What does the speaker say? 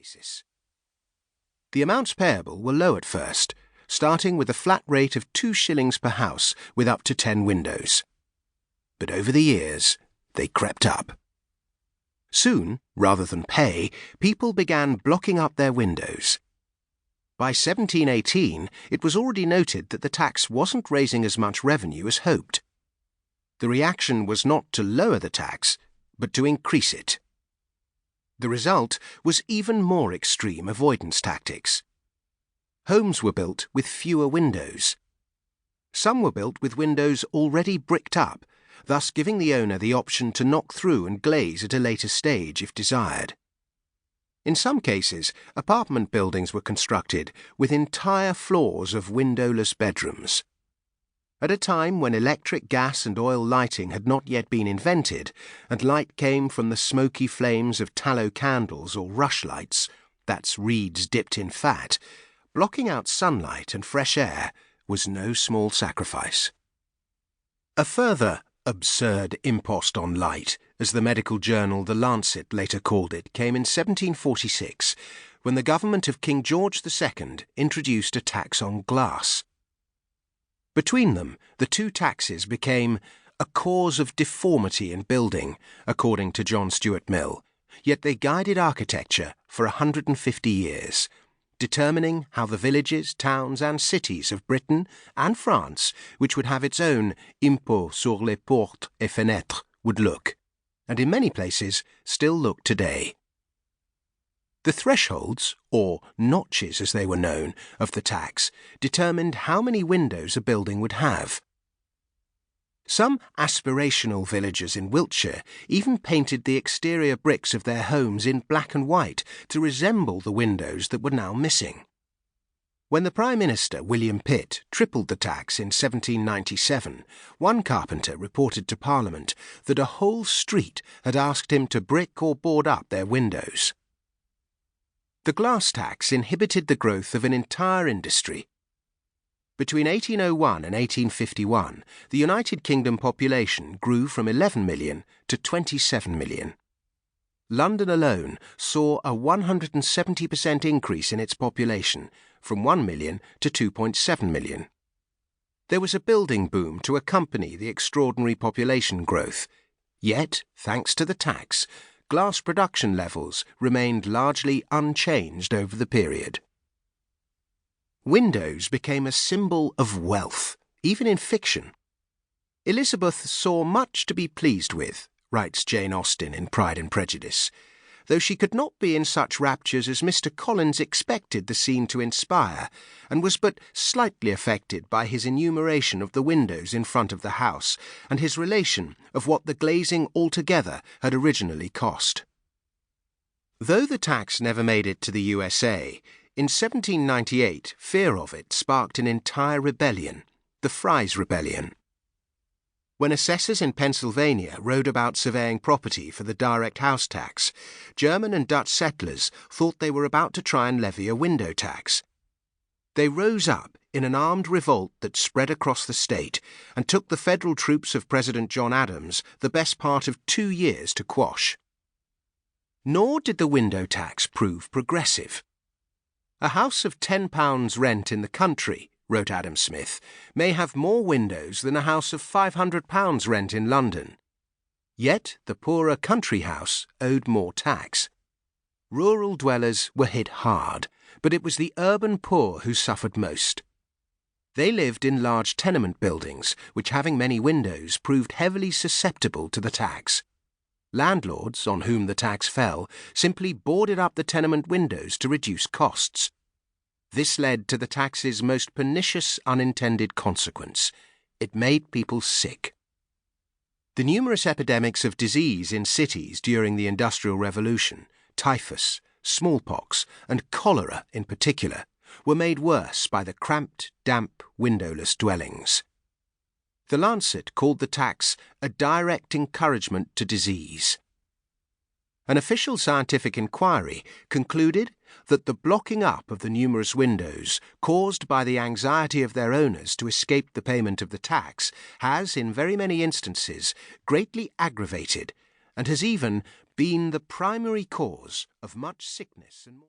basis. The amounts payable were low at first, starting with a flat rate of 2 shillings per house with up to 10 windows. But over the years, they crept up. Soon, rather than pay, people began blocking up their windows. By 1718, it was already noted that the tax wasn't raising as much revenue as hoped. The reaction was not to lower the tax, but to increase it. The result was even more extreme avoidance tactics. Homes were built with fewer windows. Some were built with windows already bricked up, thus giving the owner the option to knock through and glaze at a later stage if desired. In some cases, apartment buildings were constructed with entire floors of windowless bedrooms. At a time when electric, gas and oil lighting had not yet been invented, and light came from the smoky flames of tallow candles or rushlights, that's reeds dipped in fat, blocking out sunlight and fresh air was no small sacrifice. A further absurd impost on light, as the medical journal The Lancet later called it, came in 1746, when the government of King George II introduced a tax on glass. Between them, the two taxes became a cause of deformity in building, according to John Stuart Mill, yet they guided architecture for 150 years, determining how the villages, towns and cities of Britain and France, which would have its own impôt sur les portes et fenêtres, would look, and in many places still look today. The thresholds, or notches as they were known, of the tax determined how many windows a building would have. Some aspirational villagers in Wiltshire even painted the exterior bricks of their homes in black and white to resemble the windows that were now missing. When the Prime Minister, William Pitt, tripled the tax in 1797, one carpenter reported to Parliament that a whole street had asked him to brick or board up their windows. The glass tax inhibited the growth of an entire industry. Between 1801 and 1851, the United Kingdom population grew from 11 million to 27 million. London alone saw a 170% increase in its population, from 1 million to 2.7 million. There was a building boom to accompany the extraordinary population growth, yet, thanks to the tax, glass production levels remained largely unchanged over the period. Windows became a symbol of wealth, even in fiction. Elizabeth saw much to be pleased with, writes Jane Austen in Pride and Prejudice, though she could not be in such raptures as Mr. Collins expected the scene to inspire, and was but slightly affected by his enumeration of the windows in front of the house, and his relation of what the glazing altogether had originally cost. Though the tax never made it to the USA, in 1798 fear of it sparked an entire rebellion, the Fries Rebellion. When assessors in Pennsylvania rode about surveying property for the direct house tax, German and Dutch settlers thought they were about to try and levy a window tax. They rose up in an armed revolt that spread across the state and took the federal troops of President John Adams the best part of 2 years to quash. Nor did the window tax prove progressive. A house of £10 rent in the country, wrote Adam Smith, may have more windows than a house of £500 rent in London. Yet the poorer country house owed more tax. Rural dwellers were hit hard, but it was the urban poor who suffered most. They lived in large tenement buildings, which, having many windows, proved heavily susceptible to the tax. Landlords, on whom the tax fell, simply boarded up the tenement windows to reduce costs. This led to the tax's most pernicious unintended consequence. It made people sick. The numerous epidemics of disease in cities during the Industrial Revolution, typhus, smallpox, and cholera in particular, were made worse by the cramped, damp, windowless dwellings. The Lancet called the tax a direct encouragement to disease. An official scientific inquiry concluded that the blocking up of the numerous windows caused by the anxiety of their owners to escape the payment of the tax has, in very many instances, greatly aggravated and has even been the primary cause of much sickness and